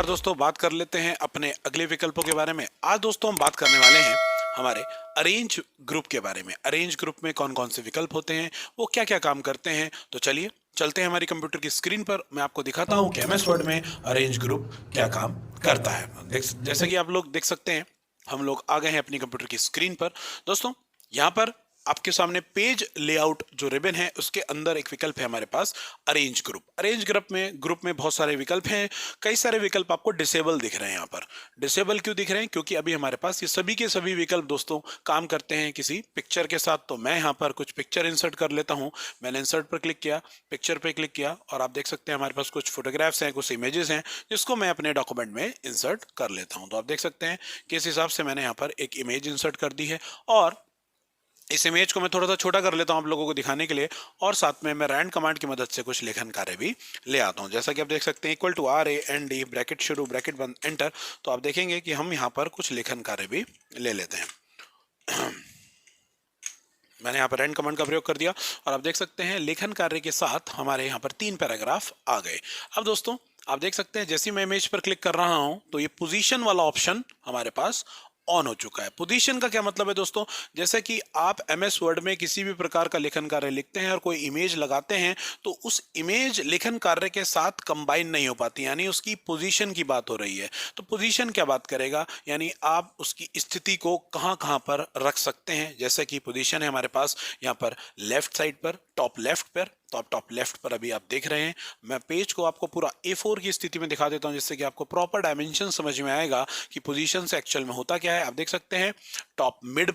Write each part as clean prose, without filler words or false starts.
दोस्तों बात कर लेते हैं अपने अगले विकल्पों के बारे में। आज दोस्तों हम बात करने वाले हैं हमारे अरेंज ग्रुप के बारे में। अरेंज ग्रुप में कौन कौन से विकल्प होते हैं, वो क्या क्या काम करते हैं। तो चलिए चलते हैं हमारी कंप्यूटर की स्क्रीन पर। मैं आपको दिखाता हूं कि एमएस वर्ड में अरेंज ग्रुप क्या काम करता है। जैसे कि आप लोग देख सकते हैं, हम लोग आ गए हैं अपनी कंप्यूटर की स्क्रीन पर। दोस्तों यहाँ पर आपके सामने पेज लेआउट जो रिबन है उसके अंदर एक विकल्प है हमारे पास अरेंज ग्रुप। अरेंज ग्रुप में बहुत सारे विकल्प हैं। कई सारे विकल्प आपको डिसेबल दिख रहे हैं। यहाँ पर डिसेबल क्यों दिख रहे हैं? क्योंकि अभी हमारे पास ये सभी के सभी विकल्प दोस्तों काम करते हैं किसी पिक्चर के साथ। तो मैं यहाँ पर कुछ पिक्चर इंसर्ट कर लेता हूँ। मैंने इंसर्ट पर क्लिक किया, पिक्चर पर क्लिक किया और आप देख सकते हैं हमारे पास कुछ फोटोग्राफ्स हैं, कुछ इमेजेस हैं जिसको मैं अपने डॉक्यूमेंट में इंसर्ट कर लेता हूँ। तो आप देख सकते हैं किस हिसाब से मैंने यहाँ पर एक इमेज इंसर्ट कर दी है और इस इमेज को मैं थोड़ा सा छोटा कर लेता हूं आप लोगों को दिखाने के लिए, और साथ में मैं रैंड कमांड की मदद से कुछ लेखन कार्य भी ले आता हूं। जैसा कि आप देख सकते हैं =RAND ब्रैकेट शुरू ब्रैकेट बंद एंटर। तो आप देखेंगे कि हम यहां पर कुछ लेखन कार्य भी ले लेते हैं। मैंने यहाँ पर रैंड कमांड का प्रयोग कर दिया और आप देख सकते हैं लेखन कार्य के साथ हमारे यहाँ पर 3 पैराग्राफ आ गए। अब दोस्तों आप देख सकते हैं जैसे मैं इमेज पर क्लिक कर रहा हूं तो ये पोजीशन वाला ऑप्शन हमारे पास ऑन हो चुका है। पोजीशन का क्या मतलब है दोस्तों? जैसे कि आप एमएस वर्ड में किसी भी प्रकार का लेखन कार्य लिखते हैं और कोई इमेज लगाते हैं तो उस इमेज लेखन कार्य के साथ कंबाइन नहीं हो पाती, यानी उसकी पोजीशन की बात हो रही है। तो पोजीशन क्या बात करेगा, यानी आप उसकी स्थिति को कहां कहां पर रख सकते हैं। जैसे कि पोजीशन है हमारे पास यहाँ पर लेफ्ट साइड पर, टॉप लेफ्ट पर। तो आप टॉप लेफ्ट पर अभी आप देख रहे हैं। मैं पेज को आपको पूरा A4 की स्थिति में दिखा देता हूं जिससे कि आपको प्रॉपर डायमेंशन समझ में आएगा कि पोजीशन से एक्चुअल में होता क्या है। आप देख सकते हैं टॉप मिड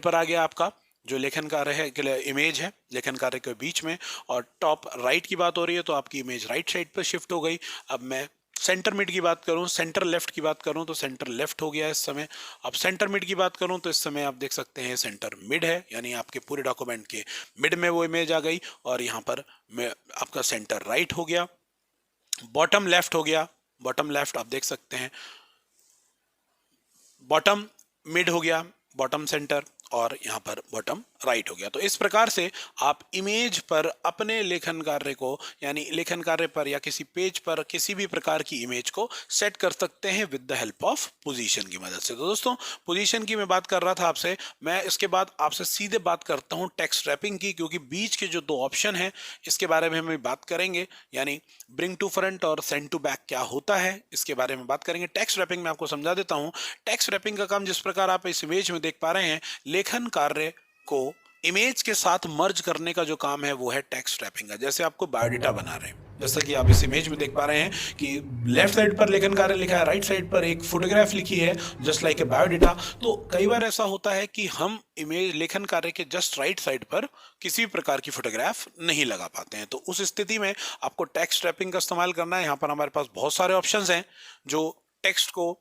पर आ गया आपका जो लेखन कार्य है, इमेज है लेखन कार्य के बीच में। और टॉप राइट की बात हो रही है तो आपकी इमेज राइट साइड पर शिफ्ट हो गई। अब मैं सेंटर मिड की बात करूं, सेंटर लेफ्ट की बात करूं तो सेंटर लेफ्ट हो गया इस समय। अब सेंटर मिड की बात करूं तो इस समय आप देख सकते हैं सेंटर मिड है, यानी आपके पूरे डॉक्यूमेंट के मिड में वो इमेज आ गई। और यहाँ पर आपका सेंटर राइट हो गया, बॉटम लेफ्ट हो गया। बॉटम लेफ्ट आप देख सकते हैं, बॉटम मिड हो गया, बॉटम सेंटर, और यहाँ पर बॉटम राइट हो गया। तो इस प्रकार से आप इमेज पर अपने लेखन कार्य को, यानी लेखन कार्य पर या किसी पेज पर किसी भी प्रकार की इमेज को सेट कर सकते हैं with the help of position की मदद से। तो दोस्तों पोजीशन की मैं बात कर रहा था आपसे। मैं इसके बाद आपसे सीधे बात करता हूँ टेक्स्ट रैपिंग की, क्योंकि बीच के जो 2 ऑप्शन है इसके बारे में हम बात करेंगे, यानी ब्रिंग टू फ्रंट और सेंड टू बैक क्या होता है इसके बारे में बात करेंगे। टेक्स्ट रैपिंग में आपको समझा देता हूँ। टेक्स्ट रैपिंग का काम जिस प्रकार आप इस इमेज में देख पा रहे हैं, लेखन कार्य को इमेज के साथ मर्ज करने का जो काम है वो है टेक्स्ट रैपिंग का। जैसे आपको बायोडाटा बना रहे हैं, जैसा कि आप इस इमेज में देख पा रहे हैं कि लेफ्ट साइड पर लेखन कार्य लिखा है, राइट साइड पर एक फोटोग्राफ लिखी है जस्ट लाइक ए बायोडाटा। तो कई बार ऐसा होता है कि हम इमेज लेखन कार्य के जस्ट राइट साइड पर किसी भी प्रकार की फोटोग्राफ नहीं लगा पाते हैं। तो उस स्थिति में आपको टेक्स्ट रैपिंग का इस्तेमाल करना है। यहाँ पर हमारे पास बहुत सारे ऑप्शंस हैं जो टेक्स्ट को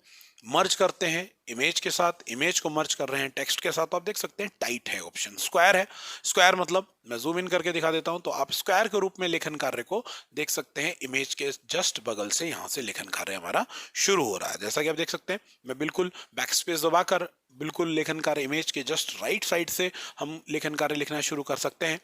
मर्ज करते हैं इमेज के साथ, इमेज को मर्ज कर रहे हैं टेक्स्ट के साथ। तो आप देख सकते हैं टाइट है ऑप्शन, स्क्वायर है। स्क्वायर मतलब मैं जूम इन करके दिखा देता हूं तो आप स्क्वायर के रूप में लेखन कार्य को देख सकते हैं। इमेज के जस्ट बगल से यहां से लेखन कार्य हमारा शुरू हो रहा है। जैसा कि आप देख सकते हैं मैं बिल्कुल बैक स्पेस दबाकर बिल्कुल लेखन कार्य इमेज के जस्ट राइट साइड से हम लेखन कार्य लिखना शुरू कर सकते हैं।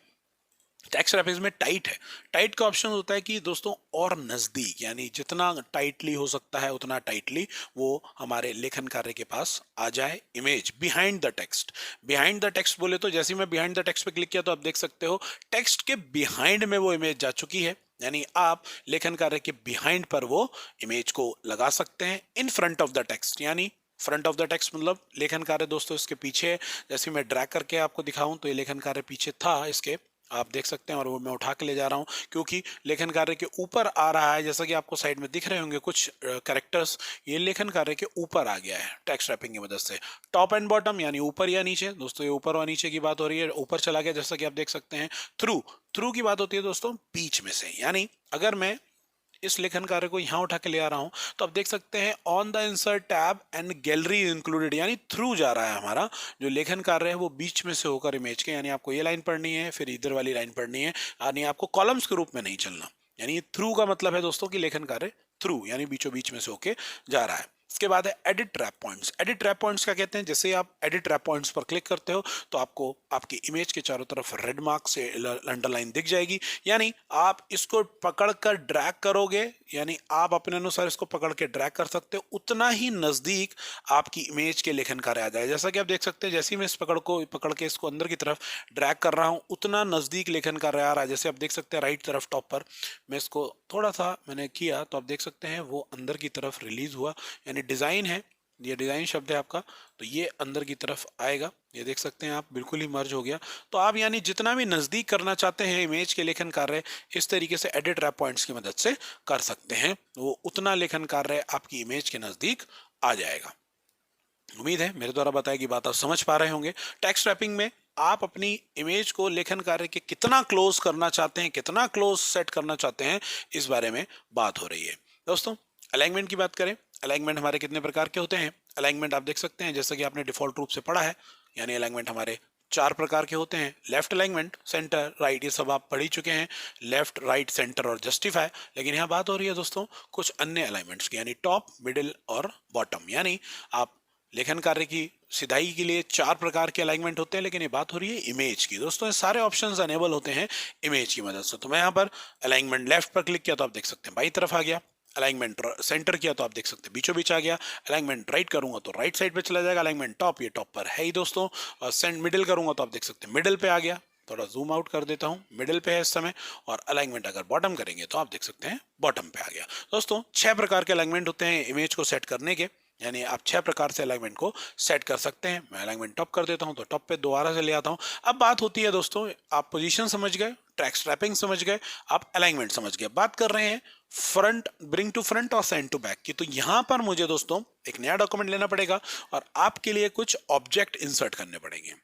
टेक्स्ट रैपिंग में टाइट है। टाइट का ऑप्शन होता है कि दोस्तों और नज़दीक, यानी जितना टाइटली हो सकता है उतना टाइटली वो हमारे लेखन कार्य के पास आ जाए image. Behind the text, behind the text बोले तो जैसे मैं बिहाइंड द टेक्स्ट पे क्लिक किया तो आप देख सकते हो टेक्स्ट के बिहाइंड में वो इमेज जा चुकी है, यानी आप लेखन कार्य के बिहाइंड पर वो इमेज को लगा सकते हैं। In front of the text, यानी फ्रंट ऑफ द टेक्स्ट मतलब लेखन कार्य दोस्तों इसके पीछे, जैसे मैं ड्रैग करके आपको दिखाऊं तो ये लेखन कार्य पीछे था इसके, आप देख सकते हैं, और वो मैं उठा के ले जा रहा हूं क्योंकि लेखन कार्य के ऊपर आ रहा है। जैसा कि आपको साइड में दिख रहे होंगे कुछ कैरेक्टर्स, ये लेखन कार्य के ऊपर आ गया है टेक्स्ट रैपिंग की मदद से। टॉप एंड बॉटम यानी ऊपर या नीचे, दोस्तों ये ऊपर और नीचे की बात हो रही है, ऊपर चला गया जैसा कि आप देख सकते हैं। थ्रू की बात होती है दोस्तों बीच में से, यानी अगर मैं इस लेखन कार्य को यहां उठा के ले आ रहा हूं तो आप देख सकते हैं on the insert tab and gallery included, यानी थ्रू जा रहा है हमारा जो लेखन कार्य है वो बीच में से होकर इमेज के, यानी आपको ये लाइन पढ़नी है फिर इधर वाली लाइन पढ़नी है, यानी आपको कॉलम्स के रूप में नहीं चलना। यानी थ्रू का मतलब है दोस्तों कि लेखन कार्य थ्रू यानी बीचों बीच में से होके जा रहा है। इसके बाद है edit trap points. Edit trap points क्या कहते हैं? जैसे ही आप एडिट ट्रैप पॉइंट्स पर क्लिक करते हो तो आपको आपकी इमेज के चारों तरफ रेड मार्क से अंडरलाइन दिख जाएगी, यानी आप इसको पकड़कर ड्रैग करोगे, यानी आप अपने अनुसार इसको पकड़ के ड्रैग कर सकते हो, उतना ही नजदीक आपकी इमेज के लेखन कार्य आ जाए। जैसा कि आप देख सकते हैं, जैसे ही मैं इस पकड़ के इसको अंदर की तरफ ड्रैग कर रहा हूं, उतना नजदीक लेखन कार्य आ रहा है। जैसे आप देख सकते हैं राइट तरफ टॉप पर मैं इसको थोड़ा सा मैंने किया तो आप देख सकते हैं वो अंदर की तरफ रिलीज हुआ, यानी डिजाइन है, ये डिजाइन शब्द है आपका, तो ये अंदर की तरफ आएगा। ये देख सकते हैं आप, बिल्कुल ही मर्ज हो गया। तो आप यानी जितना भी नजदीक करना चाहते हैं इमेज के लेखन कार्य, इस तरीके से एडिट रैप पॉइंट्स की मदद से कर सकते हैं, वो उतना लेखन कार्य आपकी इमेज के नजदीक आ जाएगा। उम्मीद है मेरे द्वारा बताई गई बात आप समझ पा रहे होंगे। टेक्स्ट रैपिंग में आप अपनी इमेज को लेखन कार्य के कितना क्लोज करना चाहते हैं, कितना क्लोज सेट करना चाहते हैं, इस बारे में बात हो रही है। दोस्तों, अलाइनमेंट की बात करें, अलाइनमेंट हमारे कितने प्रकार के होते हैं? अलाइनमेंट आप देख सकते हैं, जैसा कि आपने डिफॉल्ट रूप से पढ़ा है, यानी अलाइनमेंट हमारे 4 प्रकार के होते हैं। लेफ्ट अलाइनमेंट, सेंटर, राइट, ये सब आप पढ़ ही चुके हैं, लेफ्ट, राइट, सेंटर और जस्टिफाई। लेकिन यहाँ बात हो रही है दोस्तों कुछ अन्य अलाइनमेंट्स की, यानी टॉप, मिडिल और बॉटम। यानी आप लेखन कार्य की सिधाई के लिए 4 प्रकार के अलाइनमेंट होते हैं, लेकिन ये बात हो रही है इमेज की। दोस्तों, ये सारे ऑप्शंस अनेबल होते हैं इमेज की मदद से। तो मैं यहाँ पर अलाइनमेंट लेफ्ट पर क्लिक किया तो आप देख सकते हैं बाई तरफ आ गया, अलाइनमेंट सेंटर किया तो आप देख सकते हैं बीचों बीच आ गया, अलाइनमेंट राइट करूंगा तो राइट साइड पे चला जाएगा, अलाइनमेंट टॉप, ये टॉप पर है ही दोस्तों, और सेंट मिडिल करूंगा तो आप देख सकते हैं मिडिल पे आ गया। थोड़ा जूम आउट कर देता हूँ, मिडिल पे है इस समय। और अलाइनमेंट अगर बॉटम करेंगे तो आप देख सकते हैं बॉटम पे आ गया। दोस्तों, 6 प्रकार के अलाइनमेंट होते हैं इमेज को सेट करने के, यानी आप 6 प्रकार से अलाइनमेंट को सेट कर सकते हैं। मैं अलाइनमेंट टॉप कर देता हूं तो टॉप पे दोबारा से ले आता हूं। अब बात होती है दोस्तों, आप पोजीशन समझ गए, टेक्स्ट रैपिंग समझ गए, आप अलाइनमेंट समझ गए, बात कर रहे हैं फ्रंट, ब्रिंग टू फ्रंट और सेंड टू बैक की। तो यहां पर मुझे दोस्तों एक नया डॉक्यूमेंट लेना पड़ेगा और आपके लिए कुछ ऑब्जेक्ट इंसर्ट करने पड़ेंगे,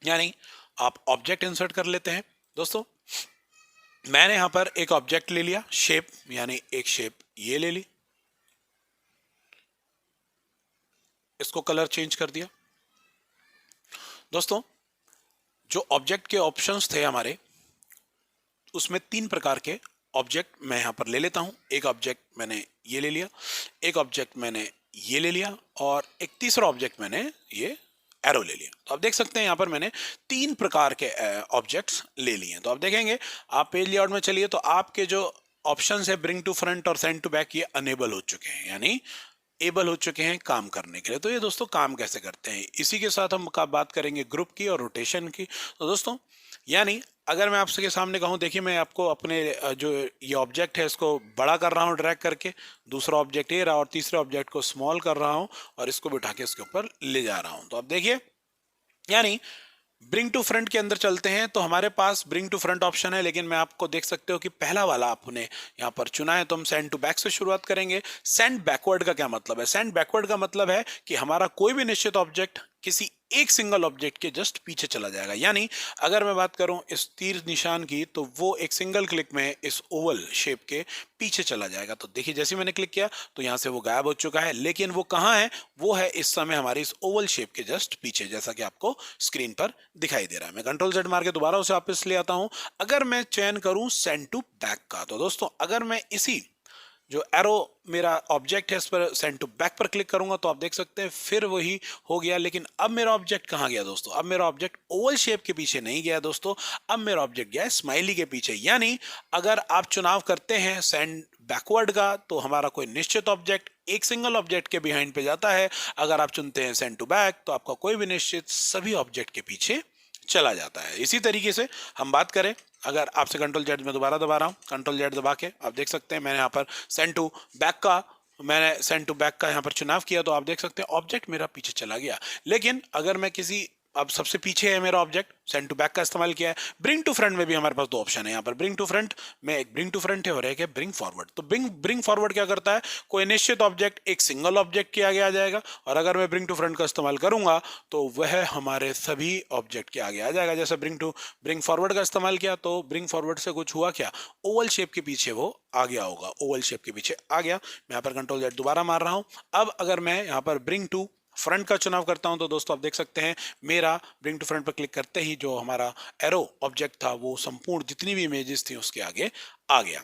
यानी आप ऑब्जेक्ट इंसर्ट कर लेते हैं। दोस्तों, मैंने यहां पर एक ऑब्जेक्ट ले लिया, शेप, यानी एक शेप ये ले ली, इसको कलर चेंज कर दिया। दोस्तों, जो ऑब्जेक्ट के ऑप्शंस थे हमारे, उसमें 3 प्रकार के ऑब्जेक्ट मैं यहां पर ले लेता हूं। एक ऑब्जेक्ट मैंने ये ले लिया, एक ऑब्जेक्ट मैंने ये ले लिया, और एक तीसरा ऑब्जेक्ट मैंने ये एरो ले लिया। तो आप देख सकते हैं यहां पर मैंने 3 प्रकार के ऑब्जेक्ट्स ले लिए। तो आप देखेंगे, आप पेज लेआउट में चलिए तो आपके जो ऑप्शंस है ब्रिंग टू फ्रंट और सेंड टू बैक, ये अनेबल हो चुके हैं, यानी एबल हो चुके हैं काम करने के लिए। तो ये दोस्तों काम कैसे करते हैं, इसी के साथ हम बात करेंगे ग्रुप की और रोटेशन की। तो दोस्तों, यानी अगर मैं आपके सामने कहूँ, देखिए मैं आपको अपने जो ये ऑब्जेक्ट है इसको बड़ा कर रहा हूँ ड्रैग करके, दूसरा ऑब्जेक्ट ये रहा, और तीसरे ऑब्जेक्ट को स्मॉल कर रहा हूँ और इसको बिठा के इसके ऊपर ले जा रहा हूँ। तो आप देखिए, यानी ब्रिंग टू फ्रंट के अंदर चलते हैं तो हमारे पास ब्रिंग टू फ्रंट ऑप्शन है, लेकिन मैं आपको देख सकते हो कि पहला वाला आपने यहाँ पर चुना है। तो हम सेंड टू बैक से शुरुआत करेंगे। सेंड बैकवर्ड का क्या मतलब है? सेंड बैकवर्ड का मतलब है कि हमारा कोई भी निश्चित ऑब्जेक्ट किसी एक सिंगल ऑब्जेक्ट के जस्ट पीछे चला जाएगा। यानी अगर मैं बात करूं इस तीर निशान की, तो वो एक सिंगल क्लिक में इस ओवल शेप के पीछे चला जाएगा। तो देखिए, जैसे मैंने क्लिक किया तो यहां से वो गायब हो चुका है, लेकिन वो कहां है? वो है इस समय हमारी इस ओवल शेप के जस्ट पीछे, जैसा कि आपको स्क्रीन पर दिखाई दे रहा है। मैं कंट्रोल जेड मार के दोबारा उसे वापस ले आता हूं। अगर मैं चयन करूं सेंड टू बैक का, तो दोस्तों अगर मैं इसी जो एरो मेरा ऑब्जेक्ट है इस पर सेंड टू बैक पर क्लिक करूंगा तो आप देख सकते हैं फिर वही हो गया। लेकिन अब मेरा ऑब्जेक्ट कहां गया दोस्तों? अब मेरा ऑब्जेक्ट ओवल शेप के पीछे नहीं गया दोस्तों, अब मेरा ऑब्जेक्ट गया स्माइली के पीछे। यानी अगर आप चुनाव करते हैं सेंड बैकवर्ड का, तो हमारा कोई निश्चित ऑब्जेक्ट एक सिंगल ऑब्जेक्ट के बिहाइंड पे जाता है। अगर आप चुनते हैं सेंड टू बैक, तो आपका कोई भी निश्चित सभी ऑब्जेक्ट के पीछे चला जाता है। इसी तरीके से हम बात करें, अगर आपसे कंट्रोल जेड में दोबारा दबा रहा हूं, कंट्रोल जेड दबा के आप देख सकते हैं मैंने यहाँ पर सेंड टू बैक का यहाँ पर चुनाव किया, तो आप देख सकते हैं ऑब्जेक्ट मेरा पीछे चला गया। लेकिन अगर मैं किसी, अब सबसे पीछे है मेरा ऑब्जेक्ट, सेंड टू बैक का इस्तेमाल किया है। ब्रिंग टू फ्रंट में भी हमारे पास 2 ऑप्शन है यहाँ पर, ब्रिंग टू फ्रंट में एक ब्रिंग टू फ्रंट है और एक है ब्रिंग फॉरवर्ड। तो ब्रिंग फॉरवर्ड क्या करता है? कोई निश्चित ऑब्जेक्ट एक सिंगल ऑब्जेक्ट के आगे आ जाएगा, और अगर मैं ब्रिंग टू फ्रंट का इस्तेमाल करूंगा तो वह हमारे सभी ऑब्जेक्ट के आगे आ जाएगा। जैसे ब्रिंग फॉरवर्ड का इस्तेमाल किया तो ब्रिंग फॉरवर्ड से कुछ हुआ क्या? ओवल शेप के पीछे वो आ गया होगा, ओवल शेप के पीछे आ गया। मैं यहाँ पर कंट्रोल जेड दोबारा मार रहा हूं। अब अगर मैं यहाँ पर ब्रिंग टू फ्रंट का चुनाव करता हूं, तो दोस्तों आप देख सकते हैं मेरा ब्रिंग टू फ्रंट पर क्लिक करते ही जो हमारा एरो ऑब्जेक्ट था वो संपूर्ण जितनी भी इमेजेस थी उसके आगे आ गया।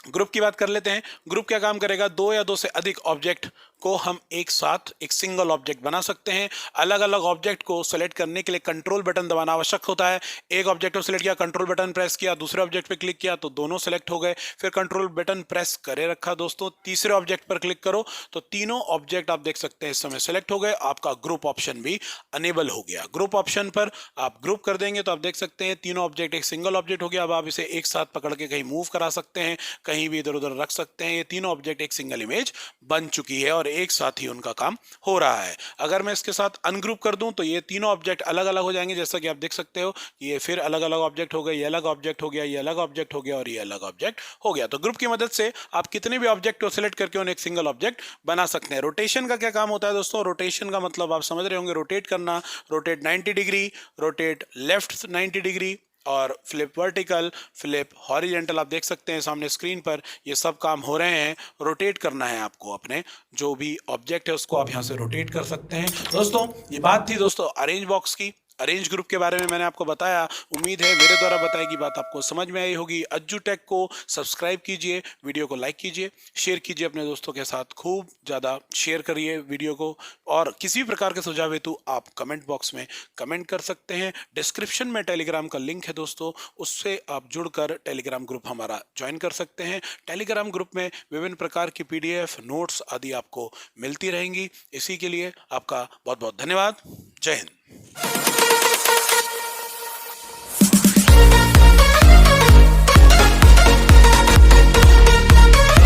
ग्रुप की बात कर लेते हैं। ग्रुप क्या काम करेगा? 2 या 2 से अधिक ऑब्जेक्ट को हम एक साथ एक सिंगल ऑब्जेक्ट बना सकते हैं। अलग अलग ऑब्जेक्ट को सेलेक्ट करने के लिए कंट्रोल बटन दबाना आवश्यक होता है। एक ऑब्जेक्ट को सिलेक्ट किया, कंट्रोल बटन प्रेस किया, दूसरे ऑब्जेक्ट पे क्लिक किया तो दोनों सेलेक्ट हो गए, फिर कंट्रोल बटन प्रेस करे रखा दोस्तों, तीसरे ऑब्जेक्ट पर क्लिक करो तो तीनों ऑब्जेक्ट आप देख सकते हैं इस समय सेलेक्ट हो गए। आपका ग्रुप ऑप्शन भी अनेबल हो गया। ग्रुप ऑप्शन पर आप ग्रुप कर देंगे तो आप देख सकते हैं तीनों ऑब्जेक्ट एक सिंगल ऑब्जेक्ट हो गया। अब आप इसे एक साथ पकड़ के कहीं मूव करा सकते हैं, कहीं भी इधर उधर रख सकते हैं। ये तीनों ऑब्जेक्ट एक सिंगल इमेज बन चुकी है और एक साथ ही उनका काम हो रहा है। अगर मैं इसके साथ अनग्रुप कर दूं तो ये तीनों ऑब्जेक्ट अलग अलग हो जाएंगे, जैसा कि आप देख सकते हो ये फिर अलग अलग ऑब्जेक्ट हो गए, ये अलग ऑब्जेक्ट हो गया, ये अलग ऑब्जेक्ट हो गया और ये अलग ऑब्जेक्ट हो गया। तो ग्रुप की मदद से आप कितने भी ऑब्जेक्ट को सिलेक्ट करके उन्हें एक सिंगल ऑब्जेक्ट बना सकते हैं। रोटेशन का क्या काम होता है दोस्तों? रोटेशन का मतलब आप समझ रहे होंगे, रोटेट करना, rotate 90 degree, rotate left 90 degree और फ्लिप वर्टिकल, फ्लिप हॉरिजेंटल। आप देख सकते हैं सामने स्क्रीन पर ये सब काम हो रहे हैं। रोटेट करना है आपको, अपने जो भी ऑब्जेक्ट है उसको आप यहाँ से रोटेट कर सकते हैं। दोस्तों ये बात थी दोस्तों अरेंज बॉक्स की। अरेंज ग्रुप के बारे में मैंने आपको बताया। उम्मीद है मेरे द्वारा बताई गई बात आपको समझ में आई होगी। अज्जू टेक को सब्सक्राइब कीजिए, वीडियो को लाइक कीजिए, शेयर कीजिए अपने दोस्तों के साथ, खूब ज़्यादा शेयर करिए वीडियो को। और किसी भी प्रकार के सुझाव हेतु आप कमेंट बॉक्स में कमेंट कर सकते हैं। डिस्क्रिप्शन में टेलीग्राम का लिंक है दोस्तों, उससे आप जुड़कर टेलीग्राम ग्रुप हमारा ज्वाइन कर सकते हैं। टेलीग्राम ग्रुप में विभिन्न प्रकार की PDF नोट्स आदि आपको मिलती रहेंगी। इसी के लिए आपका बहुत बहुत धन्यवाद। जय हिंद।